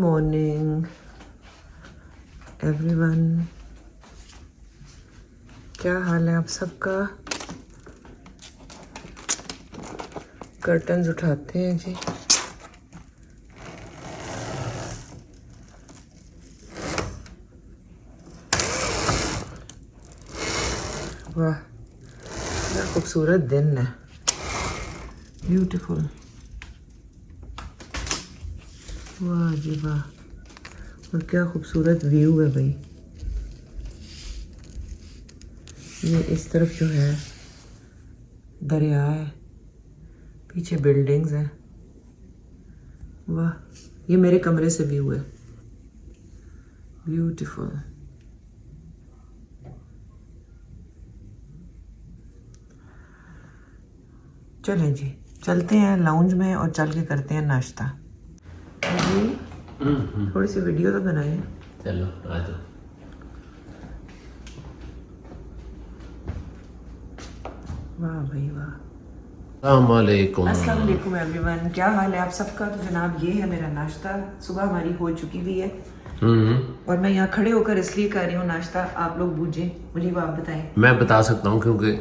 Morning everyone, क्या हाल है आप सबका। कर्टन्स उठाते हैं जी। वाह, क्या खूबसूरत दिन है, ब्यूटीफुल। वाह जी वाह, और क्या खूबसूरत व्यू है भाई। ये इस तरफ जो है दरिया है, पीछे बिल्डिंग्स हैं। वाह, ये मेरे कमरे से व्यू है, ब्यूटीफुल। चलें जी, चलते हैं लाउंज में और चल के करते हैं नाश्ता। जी थोड़ी सी वीडियो तो बनाए। चलो आ जाओ। वाह भाई वाह। अस्सलाम वालेकुम। अस्सलाम वालेकुम एवरीवन, क्या हाल है आप सबका। तो जनाब ये है मेरा नाश्ता, सुबह हमारी हो चुकी भी है और मैं यहाँ खड़े होकर इसलिए कर रही हूँ नाश्ता। आप लोग बूझे, मुझे आप बताएं। मैं बता सकता हूँ क्योंकि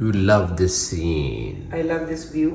you love this scene. I love this view.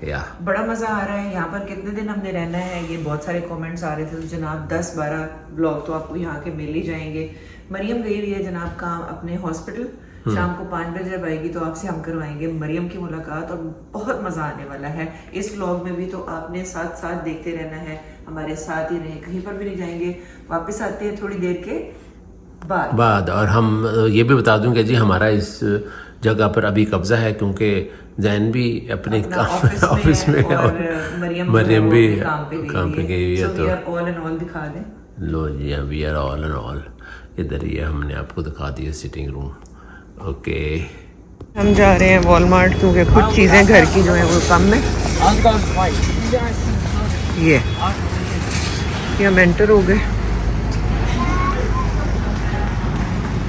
या बड़ा मज़ा आ रहा है यहाँ पर। कितने दिन हमने रहना है, ये बहुत सारे कमेंट्स आ रहे थे। तो जनाब 10-12 ब्लॉग तो आपको यहाँ के मिल ही जाएंगे। मरियम गई हुई है जनाब काम अपने हॉस्पिटल, शाम को 5 बजे जब आएगी तो आपसे हम करवाएंगे मरियम की मुलाकात और बहुत मज़ा आने वाला है इस व्लॉग में भी। तो आपने साथ साथ देखते रहना है, हमारे साथ ही रहें, कहीं पर भी नहीं जाएंगे। वापस आते हैं थोड़ी देर के बाद। और हम ये भी बता दूं कि जी हमारा इस जगह पर अभी कब्जा है क्योंकि जैन भी अपने ऑफिस में और मरियम भी काम पे गई हुई है। तो ऑल एंड ऑल दिखा दें। लो जी, we are all and all. इधर ही हमने आपको दिखा दिया सिटिंग रूम। ओके, हम जा रहे हैं वॉलमार्ट क्योंकि कुछ चीज़ें घर की जो है वो कम है। ये हम एंटर हो गए।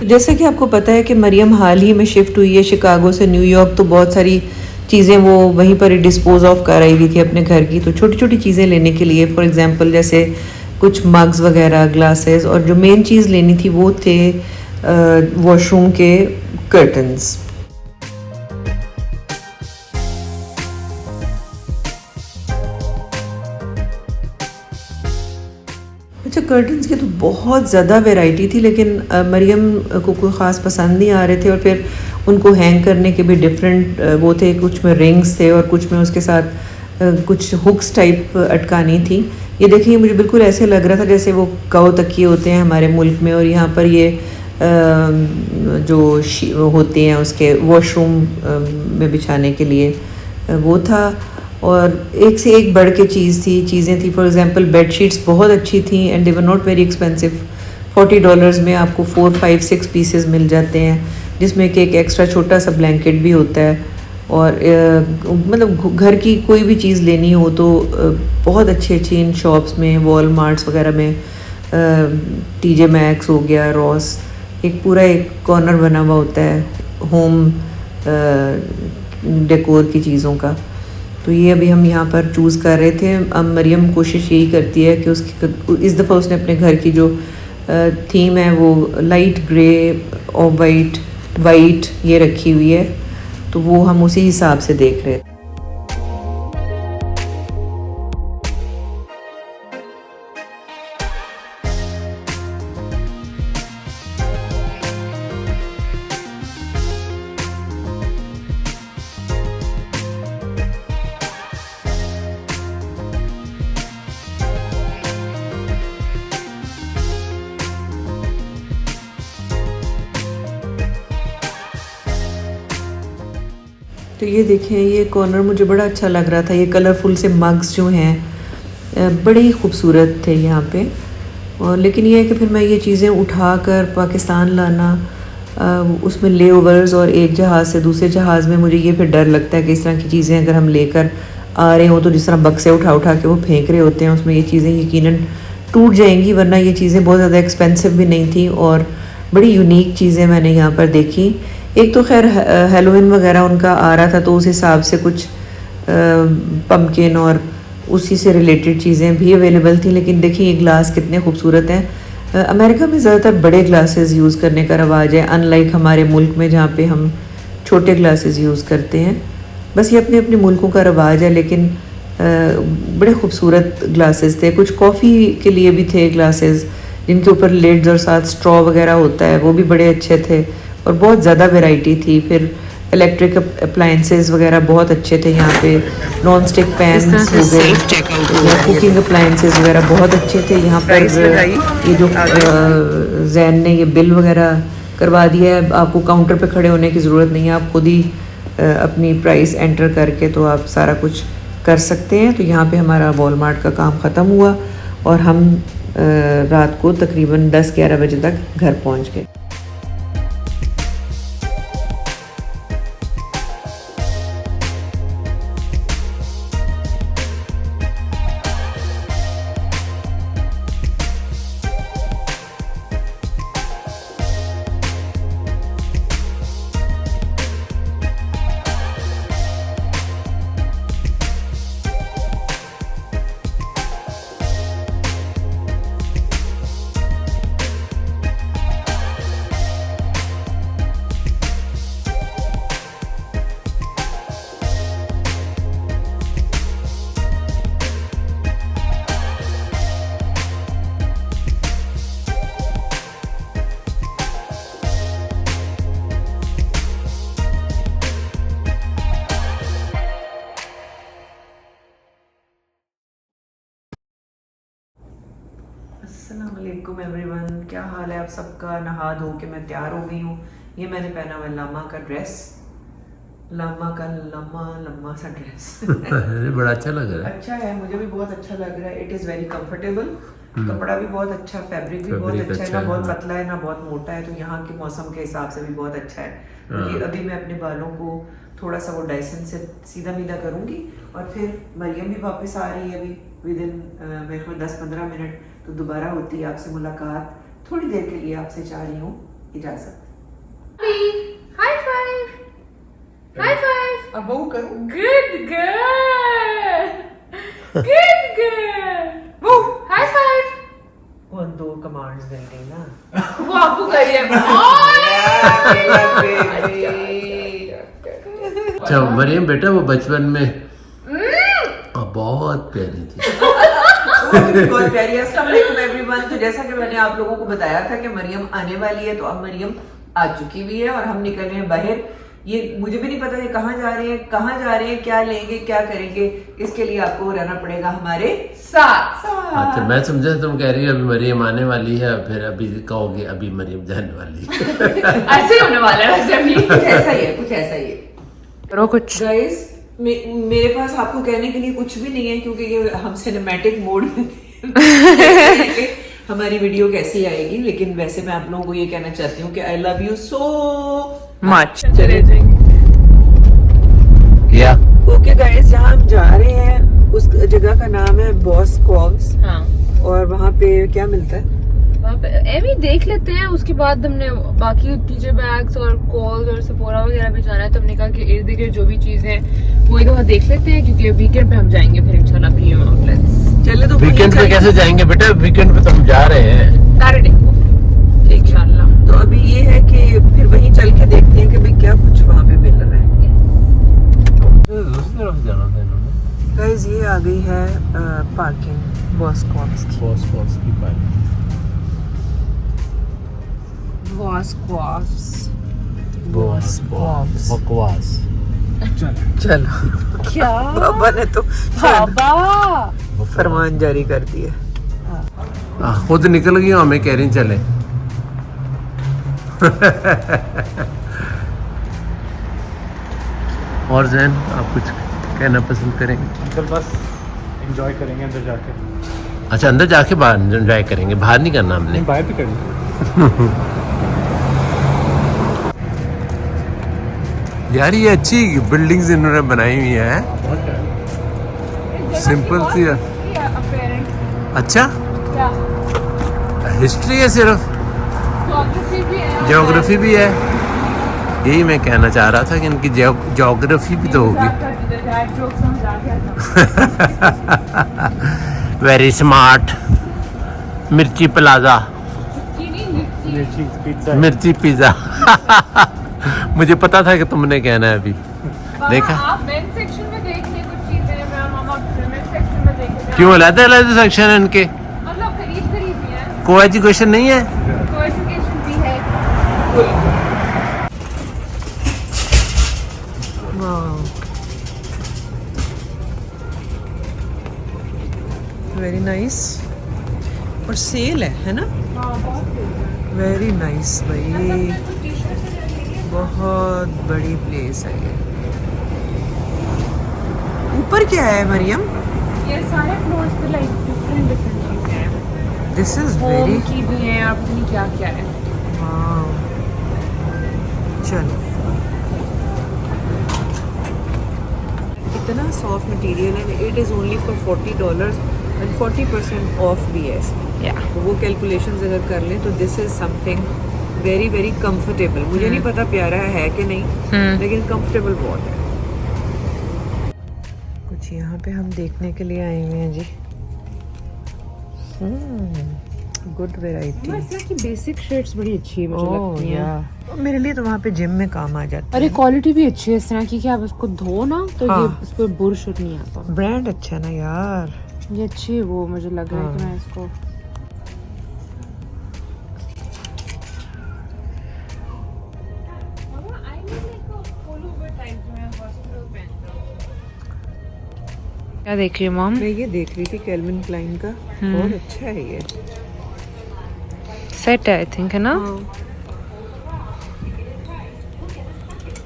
जैसे कि आपको पता है कि मरियम हाल ही में शिफ्ट हुई है शिकागो से न्यूयॉर्क। तो बहुत सारी चीज़ें वो वहीं पर ही डिस्पोज ऑफ कर आई हुई थी अपने घर की। तो छोटी छोटी चीज़ें लेने के लिए, फॉर एग्जांपल जैसे कुछ मग्स वगैरह, ग्लासेस, और जो मेन चीज़ लेनी थी वो थे वॉशरूम के कर्टन्स। अच्छा, कर्टन्स की तो बहुत ज़्यादा वैरायटी थी, लेकिन मरियम को कोई ख़ास पसंद नहीं आ रहे थे। और फिर उनको हैंग करने के भी डिफरेंट वो थे, कुछ में रिंग्स थे और कुछ में उसके साथ कुछ हुक्स टाइप अटकानी थी। ये देखिए, मुझे बिल्कुल ऐसे लग रहा था जैसे वो कौ तकिए होते हैं हमारे मुल्क में, और यहाँ पर ये जो होते हैं उसके वॉशरूम में बिछाने के लिए वो था। और एक से एक बढ़ के चीज़ें थी। फॉर एग्जांपल बेडशीट्स बहुत अच्छी थी and they were not very expensive. $40 में आपको 4, 5, 6 पीसेस मिल जाते हैं, जिसमें कि एक एक्स्ट्रा छोटा सा ब्लैंकेट भी होता है। और मतलब घर की कोई भी चीज़ लेनी हो तो बहुत अच्छी अच्छी इन शॉप्स में, वॉलमार्ट्स वगैरह में, TJ Maxx हो गया, रॉस, एक पूरा एक कॉर्नर बना हुआ होता है होम डेकोर की चीज़ों का। तो ये अभी हम यहाँ पर चूज़ कर रहे थे। अब मरियम कोशिश यही करती है कि उसकी इस दफ़ा उसने अपने घर की जो थीम है वो लाइट ग्रे और वाइट ये रखी हुई है। तो वो हम उसी हिसाब से देख रहे थे। तो ये देखें, ये कॉर्नर मुझे बड़ा अच्छा लग रहा था। ये कलरफुल से मग्स जो हैं बड़े ही खूबसूरत थे यहाँ पे। और लेकिन ये है कि फिर मैं ये चीज़ें उठा कर पाकिस्तान लाना, उसमें लेओवर्स और एक जहाज़ से दूसरे जहाज़ में, मुझे ये फिर डर लगता है कि इस तरह की चीज़ें अगर हम लेकर आ रहे हों तो जिस तरह बक्से उठा उठा के वो फेंक रहे होते हैं, उसमें ये चीज़ें यकीनन टूट जाएंगी। वरना ये चीज़ें बहुत ज़्यादा एक्सपेंसिव भी नहीं थी और बड़ी यूनिक चीज़ें मैंने यहाँ पर देखी। एक तो खैर हेलोविन वगैरह उनका आ रहा था, तो उस हिसाब से कुछ पम्पकिन और उसी से रिलेटेड चीज़ें भी अवेलेबल थी। लेकिन देखिए ये ग्लास कितने खूबसूरत हैं। अमेरिका में ज़्यादातर बड़े ग्लासेस यूज़ करने का रवाज है, अनलाइक हमारे मुल्क में जहाँ पे हम छोटे ग्लासेस यूज़ करते हैं। बस ये अपने अपने मुल्कों का रवाज है, लेकिन बड़े खूबसूरत ग्लासेस थे। कुछ कॉफ़ी के लिए भी थे ग्लासेस जिनके ऊपर लिड्स और साथ स्ट्रॉ वगैरह होता है, वो भी बड़े अच्छे थे और बहुत ज़्यादा वैरायटी थी। फिर इलेक्ट्रिक अप्लाइंसेस वगैरह बहुत अच्छे थे यहाँ पे, नॉन स्टिक पैन्स हो गए या कुकिंग अप्लाइंसेस वगैरह बहुत अच्छे थे यहाँ पर। ये जो जैन ने ये बिल वगैरह करवा दिया है, आपको काउंटर पे खड़े होने की ज़रूरत नहीं है, आप खुद ही अपनी प्राइस एंटर करके तो आप सारा कुछ कर सकते हैं। तो यहाँ पे हमारा वॉलमार्ट का काम ख़त्म हुआ और हम रात को तकरीबन 10-11 बजे तक घर पहुँच गए। अस्सलामुअलैकुम एवरीवन, क्या हाल है आप सबका। नहा धो के मैं तैयार हो गई हूँ। ये मैंने पहना हुआ लामा का ड्रेस, लामा का लम्मा सा ड्रेस बड़ा अच्छा लग रहा है। अच्छा है, मुझे भी बहुत अच्छा लग रहा है। इट इज़ वेरी कंफर्टेबल, कपड़ा भी बहुत अच्छा, फैब्रिक भी बहुत अच्छा है, ना बहुत पतला है ना बहुत मोटा है, तो यहाँ के मौसम के हिसाब से भी बहुत अच्छा है। ये अभी मैं अपने बालों को थोड़ा सा वो डाइसन से सीधा मीधा करूँगी और फिर मरियम भी वापस आ रही है अभी विद इन मेरे को 10-15 मिनट, तो दोबारा होती है आपसे मुलाकात। थोड़ी देर के लिए आपसे चाह रही हूँ इजाज़त। High five, high five. अब वो करूँ। Good girl, good girl. वो हाई फाइव। वो 2 कमांड्स मिल गई ना। वो आपको करिए। अच्छा मरियम बेटा, वो बचपन में बहुत प्यारी थी। बहुत प्यारी है। अस्सलाम वालेकुम एवरीवन। तो जैसा कि मैंने आप लोगों को बताया था कि मरियम आने वाली है, तो अब मरियम आ चुकी भी है और हम निकल रहे हैं बाहर। ये मुझे भी नहीं पता ये कहाँ जा रहे हैं, कहाँ जा रहे हैं, क्या लेंगे, क्या करेंगे, इसके लिए आपको रहना पड़ेगा हमारे साथ। अच्छा मैं समझा तुम कह रही हो अभी मरियम आने वाली है, फिर अभी कहोगे अभी मरियम जाने वाली है। ऐसे होने वाला है वैसे भी। कुछ ऐसा ही है, कुछ ऐसा ही है। करो कुछ। गाइस मेरे पास आपको कहने के लिए कुछ भी नहीं है, क्योंकि ये हम सिनेमैटिक मोड में थे। हमारी वीडियो कैसी आएगी, लेकिन वैसे मैं आप लोगों को ये कहना चाहती हूँ कि I love you so much. Okay guys, जहाँ हम जा रहे हैं उस जगह का नाम है बॉस कॉव्स। हाँ। और वहाँ पे क्या मिलता है? वहाँ पे एवी देख लेते हैं, उसके बाद हमने बाकी टीचर बैग्स और कॉल्स और सपोरा वगैरह भी जाना है, तो हमने कहा कि इर्द गिर्द जो भी चीज है वो एक दफा देख लेते हैं, क्योंकि वीकेंड पे हम जाएंगे फिर इंशाल्लाह प्रीमियम आउटलेट्स। चले तो वीकेंड पे कैसे जाएंगे बेटा, वीकेंड पे तो हम जा रहे हैं सैटरडे को इंशाल्लाह। तो अभी ये है कि फिर वहीं चल के देखते हैं कि भाई क्या कुछ वहाँ पे मिल रहा है। दूसरी तरफ जाना था इन्होंने। गाइस ये आ गई है पार्किंग बॉस कॉव्स की। बॉस की पार्किंग। बकवास। चलो क्या बाबा ने तो बाबा फरमान जारी कर दिया। खुद निकल गई, हमें कह रही चले। और जैन आप कुछ कहना पसंद करेंगे? अंकल बस एंजॉय करेंगे अंदर जाके। अच्छा अंदर जाके बाहर एंजॉय करेंगे, बाहर नहीं करना हमने। नहीं बाहर भी करेंगे। यार ये अच्छी बिल्डिंग्स इन्होंने बनाई हुई है, सिंपल सी है। अच्छा हिस्ट्री है सिर्फ, ज्योग्राफी भी है। यही मैं कहना चाह रहा था कि इनकी ज्योग्राफी भी तो होगी। Very smart. मिर्ची प्लाजा, मिर्ची पिज्जा। मुझे पता था कि तुमने कहना है अभी। देखा आप मेंस सेक्शन में देखिए कुछ चीजें, मामा वुमेन सेक्शन में देखिए। क्यों अलग-अलग सेक्शन है इनके? मतलब करीब ही है। को एजुकेशन नहीं है? को एजुकेशन भी है। Very nice. और सेल है ना? वेरी नाइस भाई, बहुत बड़ी प्लेस है ये। ऊपर क्या है मरियम? ये सारे फ्लोर्स पे लाइक डिफरेंट चीजें हैं। दिस इज होम वेरी, की भी है, और पता नहीं क्या क्या है। हाँ चलो। इतना सॉफ्ट मटेरियल है, it is only for $40 and 40% of भी है इसमें। या तो वो कैलकुलेशंस अगर कर लें तो this is something very very comfortable. मुझे नहीं पता प्यारा है कि नहीं, लेकिन कंफर्टेबल बहुत है। कुछ यहाँ पे हम देखने के लिए आए हुए हैं जी। Good variety. की बेसिक शर्ट्स बड़ी अच्छी है मुझे लगती हैं। मेरे लिए तो वहाँ पे जिम में काम आ जाता अरे है। क्वालिटी भी अच्छी है इस तरह की कि आप उसको धो ना तो हाँ। ये इस पर बुरश नहीं आता। ब्रांड अच्छा है ना यार। ये अच्छी है, वो मुझे लग रहा है कि मैं इसको क्या देख रही है मॉम? मैं ये देख रही थी कैल्विन क्लाइन का, बहुत अच्छा है ये। सेट है आई थिंक, है ना?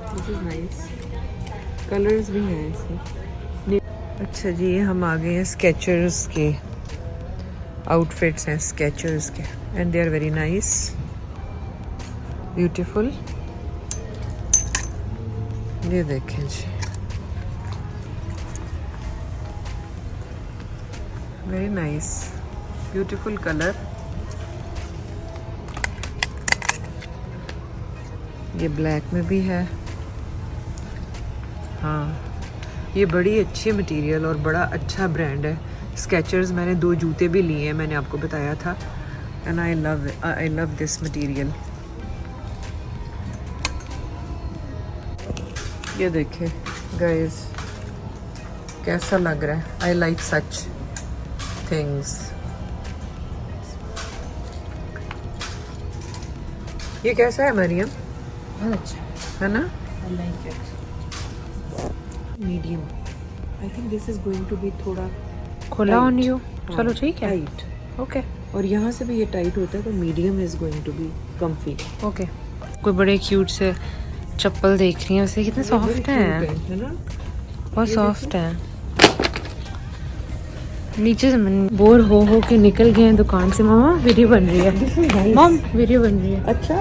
दिस इज नाइस, कलर्स भी हैं इसमें। अच्छा जी, हम आ गए हैं स्केचर्स के आउटफिट्स हैं, स्केचर्स के, and they are very nice, beautiful. ये देखें जी, वेरी नाइस, ब्यूटीफुल कलर। ये ब्लैक में भी है। हाँ, ये बड़ी अच्छी मटेरियल और बड़ा अच्छा ब्रांड है स्केचर्स। मैंने 2 जूते भी लिए हैं, मैंने आपको बताया था, and I love this material. ये देखें गाइस, कैसा लग रहा है। I like such things. ये कैसा है मरियम? बहुत अच्छा है ना? I like it. Medium. I think this is going to be थोड़ा खुला ऑन यू। हाँ, चलो ठीक है, टाइट। ओके और यहाँ से भी ये टाइट होता है, तो medium is going to be comfy. Okay. कोई बड़े क्यूट से चप्पल देख रही है, वैसे कितने सॉफ्ट हैं, है ना? बहुत सॉफ्ट हैं। नीचे से बोर हो के निकल गए हैं दुकान से। मामा वीडियो बन रही है, मॉम वीडियो बन रही है। अच्छा,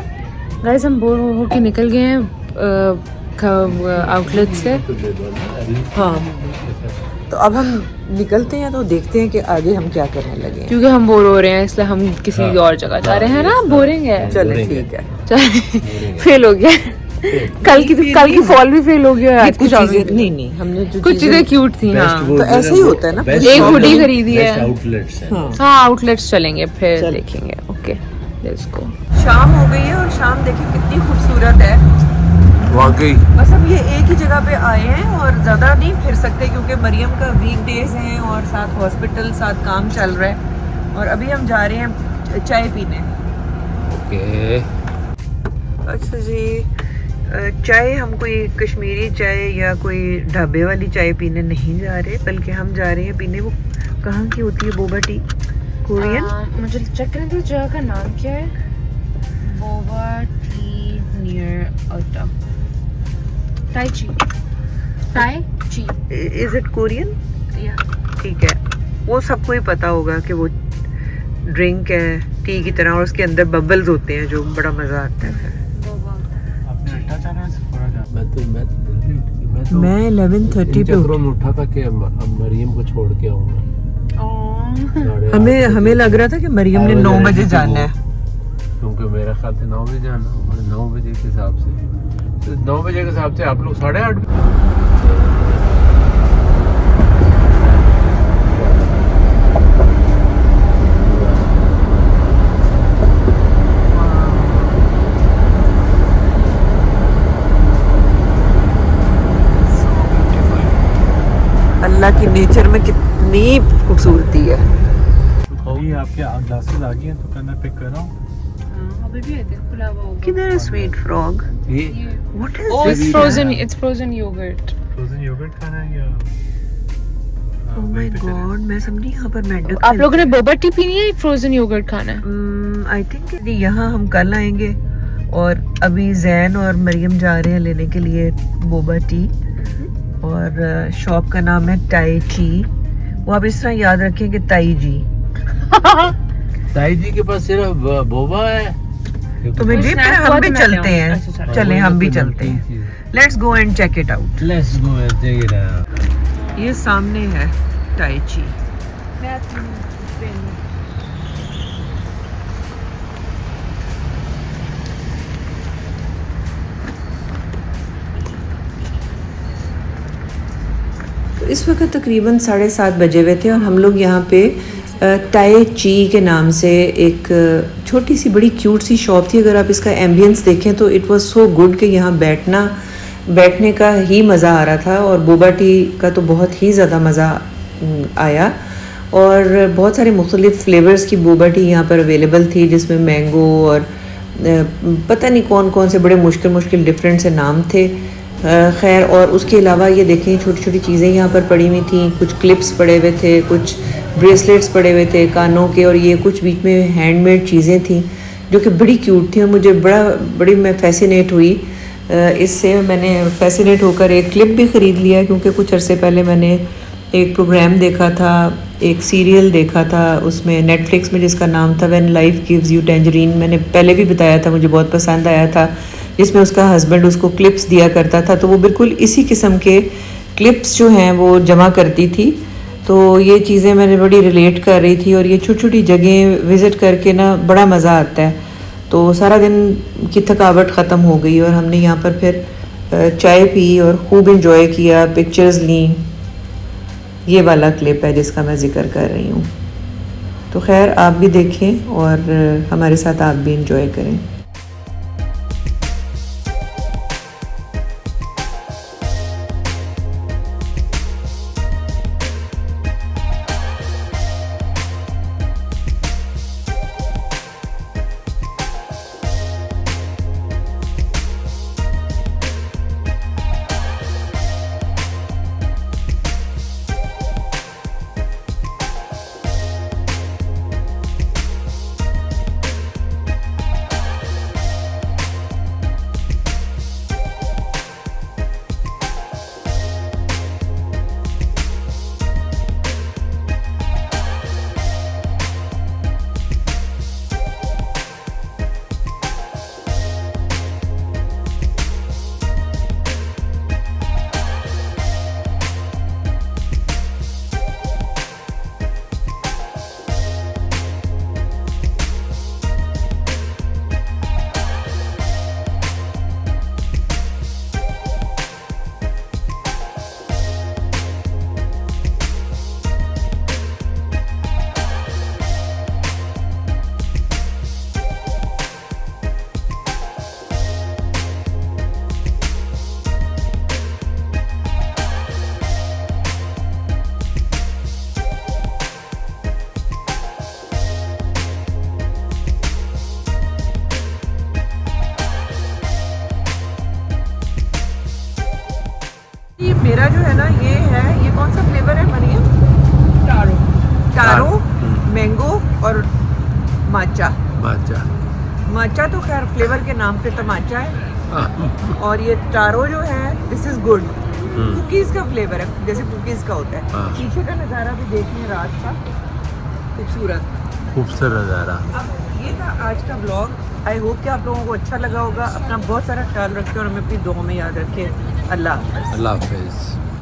गाइस हम बोर हो के निकल गए हैं आउटलेट से। हाँ, तो अब हम निकलते हैं तो देखते हैं कि आगे हम क्या करने लगे हैं। क्योंकि हम बोर हो रहे हैं इसलिए हम किसी और जगह जा रहे हैं ना। बोरिंग है, चले ठीक है। चल फेल हो गया। कल की फॉल भी फेल हो गया। आज की शॉपिंग नहीं, हमने जो कुछ चीजें क्यूट थी। हाँ, तो ऐसे ही होता है ना। एक हुडी खरीदी है। आउटलेट्स हैं। हाँ आउटलेट्स चलेंगे फिर देखेंगे। Okay let's go. शाम हो गई है और शाम देखिए कितनी खूबसूरत है वाकई। बस अब ये एक ही जगह पे आए हैं और ज़्यादा नहीं फिर सकते, क्योंकि मरियम का वीकडेज हैं और साथ हॉस्पिटल, साथ काम चल रहा है। और अभी हम जा रहे हैं चाय पीने। ओके। अच्छा जी, चाय हम कोई कश्मीरी चाय या कोई ढाबे वाली चाय पीने नहीं जा रहे, बल्कि हम जा रहे हैं पीने, वो कहाँ की होती है, बोबा टी, कोरियन। मुझे चेक करने दो जगह का नाम क्या है। बोबा टी नियर अल्टा टाई ची। Is it Korean? ठीक है, वो सबको ही पता होगा कि वो ड्रिंक है टी की तरह, और उसके अंदर बबल्स होते हैं जो बड़ा मज़ा आता है। आपने अल्टा जाना है सेफोरा जाना? मैं 11:30 पे में उठा था कि मरियम को छोड़ के आऊंगा। हमें लग रहा था कि मरियम ने 9 बजे जाना है, क्योंकि मेरा ख्याल था 9 बजे जाना, 9 बजे के हिसाब से 9 बजे के हिसाब से आप लोग 8:30 अल्लाह की नेचर में कितनी खूबसूरती है। ये आपके ग्लासेस आ गए हैं तो मैं पिक कर रहा हूँ। अभी भी है खुला हुआ होगा। किधर है स्वीट फ्रॉग? ये what is Oh, this? it's frozen yogurt. Frozen yogurt खाना है या ओह माय गॉड, मैं समझी यहाँ पर मेंढक। आप लोगों ने बोबा टी पीनी है, फ्रोजन योगर्ट खाना है? आई थिंक यहाँ हम कल आएंगे और अभी जैन और मरियम जा रहे हैं लेने के लिए बोबा टी और शॉप का नाम है टाई ची। वो आप इस तरह याद रखें कि ताई जी। ताई जी के पास सिर्फ बोबा है। तो मैं जी फिर हम भी चलते हैं। अच्छा, चलें हम भी चलते हैं। Let's go and check it out. Let's go and check it out. ये सामने है टाई ची। तो इस वक्त तकरीबन 7:30 बजे हुए थे और हम लोग यहाँ पे टाई ची के नाम से एक छोटी सी बड़ी क्यूट सी शॉप थी। अगर आप इसका एम्बियंस देखें तो इट वाज सो गुड कि यहाँ बैठने का ही मज़ा आ रहा था और बोबा टी का तो बहुत ही ज़्यादा मज़ा आया और बहुत सारे मुख्तलिफ़ फ्लेवर्स की बोबा टी यहाँ पर अवेलेबल थी जिसमें मैंगो और पता नहीं कौन कौन से बड़े मुश्किल डिफरेंट से नाम थे। खैर, और उसके अलावा ये देखें छोटी छोटी चीज़ें यहाँ पर पड़ी हुई थी। कुछ क्लिप्स पड़े हुए थे, कुछ ब्रेसलेट्स पड़े हुए थे कानों के और ये कुछ बीच में हैंडमेड चीज़ें थी जो कि बड़ी क्यूट थी और मुझे बड़ी मैं फैसिनेट हुई इससे। मैंने फैसिनेट होकर एक क्लिप भी ख़रीद लिया क्योंकि कुछ अरसे पहले मैंने एक प्रोग्राम देखा था, एक सीरियल देखा था उसमें नेटफ्लिक्स में जिसका नाम था when life gives you tangerine. मैंने पहले भी बताया था, मुझे बहुत पसंद आया था, जिसमें उसका हस्बैंड उसको क्लिप्स दिया करता था। तो वो बिल्कुल इसी किस्म के क्लिप्स जो हैं वो जमा करती थी। तो ये चीज़ें मैंने बड़ी रिलेट कर रही थी और ये छोटी छोटी जगह विज़िट करके ना बड़ा मज़ा आता है। तो सारा दिन की थकावट ख़त्म हो गई और हमने यहाँ पर फिर चाय पी और खूब इंजॉय किया, पिक्चर्स ली। ये वाला क्लिप है जिसका मैं ज़िक्र कर रही हूँ। तो खैर आप भी देखें और हमारे साथ आप भी इंजॉय करें। ये मेरा जो है ना ये कौन सा फ्लेवर है मरियम? टारो, मैंगो और माचा। माचा तो खैर फ्लेवर के नाम पे तो माचा है और ये टारो जो है दिस इज गुड। कुकीज का फ्लेवर है जैसे कुकीज का होता है। पीछे का नज़ारा भी देखिए रात का, खूबसूरत नज़ारा। अब ये था आज का ब्लॉग। आई होप कि आप लोगों को अच्छा लगा होगा। अपना बहुत सारा ख्याल रखें और हमें अपनी दुआ में याद रखें। अल्लाह हाफ़िज़।